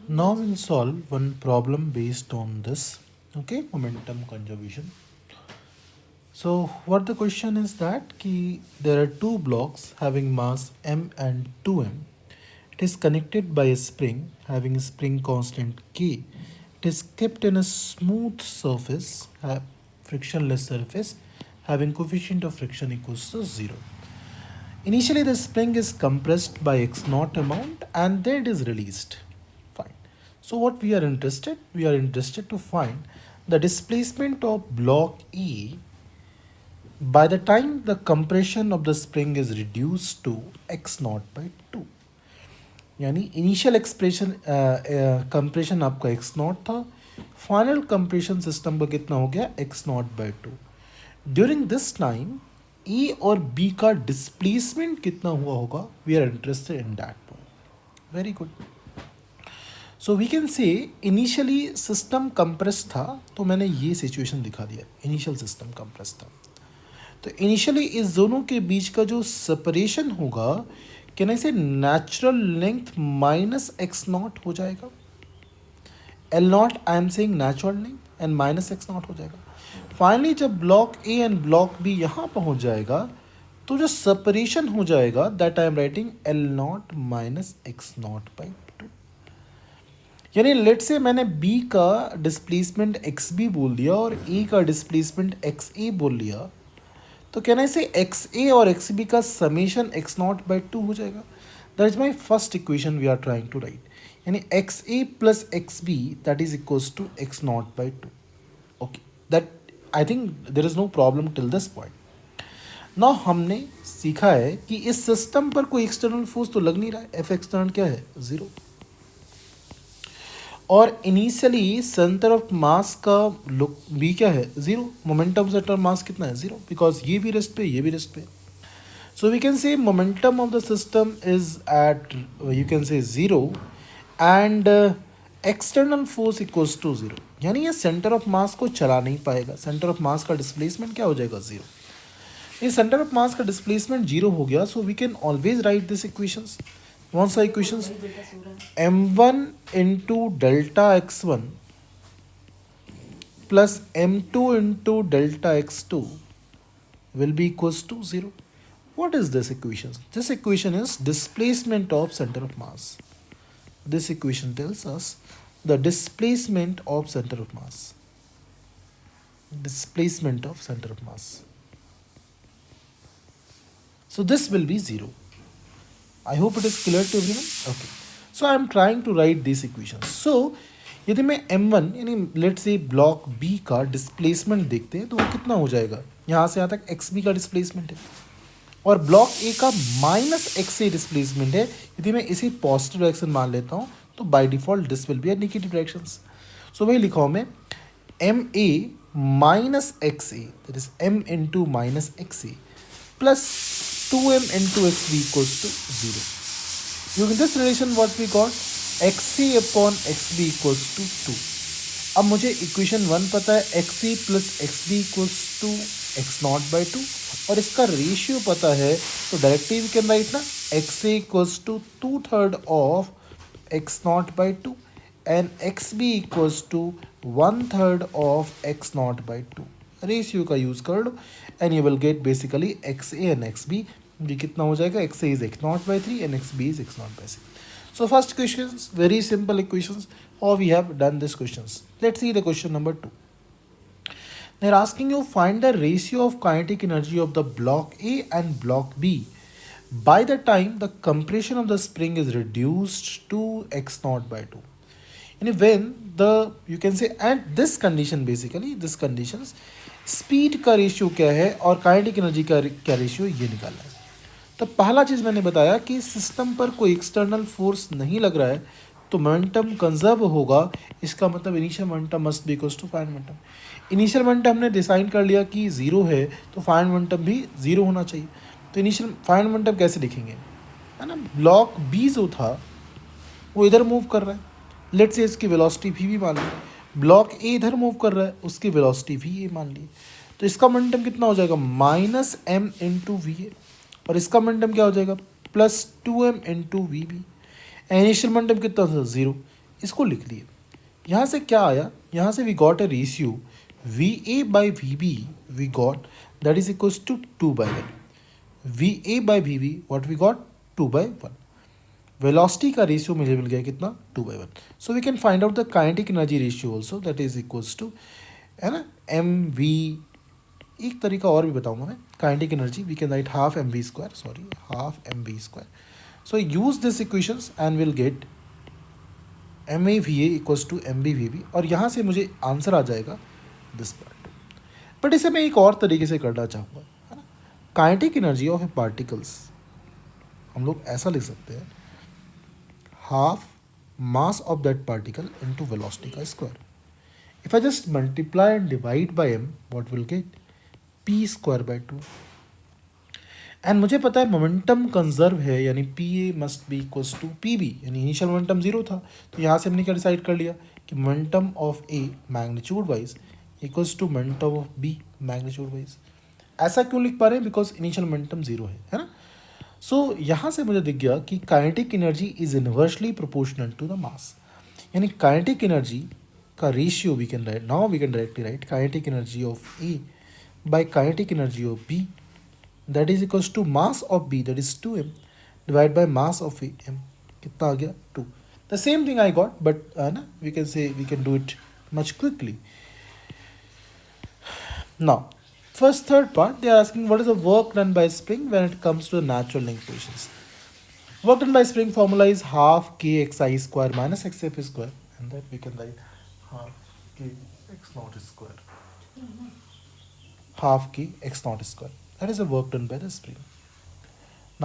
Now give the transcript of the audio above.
Now we'll solve one problem based on this, okay, momentum conservation. So what the question is that there are two blocks having mass m and 2m. It is connected by a spring having a spring constant k. It is kept in a smooth surface, frictionless surface, having coefficient of friction equals to 0. Initially, the spring is compressed by x naught amount and then it is released. Fine. So what we are interested? We are interested to find the displacement of block E by the time the compression of the spring is reduced to x naught by 2. यानी initial expression compression आपका x naught था, final compression system का कितना हो गया x not by 2. During this time A और B का displacement कितना हुआ होगा, we are interested in that point. Very good. So we can say initially system compress था, तो मैंने ये सिचुएशन दिखा दिया, इनिशियल सिस्टम कंप्रेस था. तो इनिशियली इस दोनों के बीच का जो सेपरेशन होगा, can I say natural length minus X not हो जाएगा. L not I am saying natural length and minus X not हो जाएगा. फाइनली जब block A and block B यहाँ पहुँच जाएगा, तो जो सेपरेशन हो जाएगा that I am writing L not minus X not by 2. यानी लेट से मैंने बी का डिस्प्लेसमेंट एक्स बी बोल दिया और ए का डिस्प्लेसमेंट एक्स ए बोल लिया, तो कैन आई से एक्स ए और एक्स बी का समेशन एक्स नॉट बाई 2 हो जाएगा. That is my first equation we are trying to write. यानी x A plus x B that is equals to x not by 2. Okay, that I think there is no problem till this point. Now हमने सीखा है कि इस system पर कोई external force तो लग नहीं रहा है. एफ एक्सटर्नल क्या है, 0. और इनिशियली सेंटर ऑफ मास का लुक बी क्या है, 0. मोमेंटम सेंटर ऑफ मास कितना है, 0, बिकॉज ये भी रेस्ट पे, ये भी रेस्ट पे. So we can say momentum of the system is at, you can say 0 and external force equals to 0. यानी ये सेंटर ऑफ मास को चला नहीं पाएगा. सेंटर ऑफ मास का डिस्प्लेसमेंट क्या हो जाएगा, 0. ये सेंटर ऑफ मास का डिस्प्लेसमेंट 0 हो गया, so we can always write this equations. कौन सा equations, m1 into delta x1 plus m2 into delta x2 will be equals to 0. What is this equation? This equation is displacement of center of mass. This equation tells us the displacement of center of mass. Displacement of center of mass. So this will be 0. I hope it is clear to everyone. Okay. So I am trying to write these equations. So यदि मैं m1 यानी let's say block b का displacement देखते हैं, तो वो कितना हो जाएगा, यहाँ से यहाँ तक xb का डिस्प्लेसमेंट है और ब्लॉक a का माइनस xa डिस्प्लेसमेंट है. यदि मैं इसे पॉजिटिव डायरेक्शन मान लेता हूँ, तो by default this will be a negative direction. So वही लिखा हूँ मैं, ma minus xa, that is m into minus xa plus 2m into xb equals to 0. Using this relation what we got, xa upon xb equals to 2. अब मुझे equation 1 पता है, xa plus xb equals to x naught by 2 और इसका ratio पता है, तो directly we can write ना, xa equals to 2/3 of x naught by 2 and xb equals to 1/3 of x naught by 2. Ratio का यूज़ कर लो and you will get basically x a and x b. ये कितना हो जाएगा, x a is x not by 3 and x B is x not by 6. So first question, very simple equations. How we have done this questions. Let's see the question number 2. They are asking you find the ratio of kinetic energy of the block A and block B by the time the compression of the spring is reduced to x naught by 2. And when the, you can say at this condition, basically this conditions, speed का ratio क्या है और kinetic energy का क्या ratio, ये निकालना है. तो पहला चीज़ मैंने बताया कि सिस्टम पर कोई एक्सटर्नल फोर्स नहीं लग रहा है, तो मोमेंटम कंजर्व होगा. इसका मतलब initial momentum must be equals to final momentum. Initial momentum हमने डिसाइड कर लिया कि 0 है, तो फाइनल मोमेंटम भी 0 होना चाहिए. तो इनिशियल फाइनल मोमेंटम कैसे लिखेंगे, है ना. ब्लॉक बी जो था वो इधर मूव कर रहा है, लेट्स से इसकी वेलोसिटी भी मान ली. ब्लॉक ए इधर मूव कर रहा है, उसकी वेलोसिटी भी ये मान ली. तो इसका मोमेंटम कितना हो जाएगा, minus m into V A, और इसका मोमेंटम क्या हो जाएगा, plus 2m into V B. Initial momentum कितना था, 0, इसको लिख लिए। यहाँ से क्या आया, यहाँ से we got a ratio V A by V B, we got that is equals to 2/1। V A by V B what we got 2/1। Velocity का रेशियो मुझे मिल गया कितना, 2/1। So we can find out the kinetic energy ratio also, that is equals to, है ना, M we. एक तरीका और भी बताऊंगा मैं, kinetic energy we can write half M V square, sorry half M V square. So use this equations and will get M A V A equals to M B V B, और यहाँ से मुझे answer आ जाएगा this part. But इसे मैं एक और तरीके से करना चाहूँगा, है ना। Kinetic energy of a particles हम लोग ऐसा लिख सकते हैं, half mass of that particle into velocity का square. If I just multiply and divide by m, what will get, p square by 2। And मुझे पता है मोमेंटम कंजर्व है, यानी p a must be equals to p b, यानी initial momentum 0 था, तो यहाँ से हमने क्या डिसाइड कर लिया कि momentum of A magnitude wise equals to momentum of B magnitude wise. ऐसा क्यों लिख पा रहे हैं, बिकॉज इनिशियल मोमेंटम 0 है ना। सो यहाँ से मुझे दिख गया कि kinetic energy is inversely proportional to the mass, यानी काइनेटिक एनर्जी का ratio we can write, now we can directly write kinetic energy of A by kinetic energy of B, that is equals to mass of B, that is 2m, divided by mass of A, m, कितना आ गया, 2। The same thing I got, but ना we can say we can do it much quickly. Now first third part they are asking what is the work done by spring when it comes to the natural link equations. Work done by spring formula is half k xi square minus xf square, and that we can write half k x naught square, half k x naught square, that is the work done by the spring.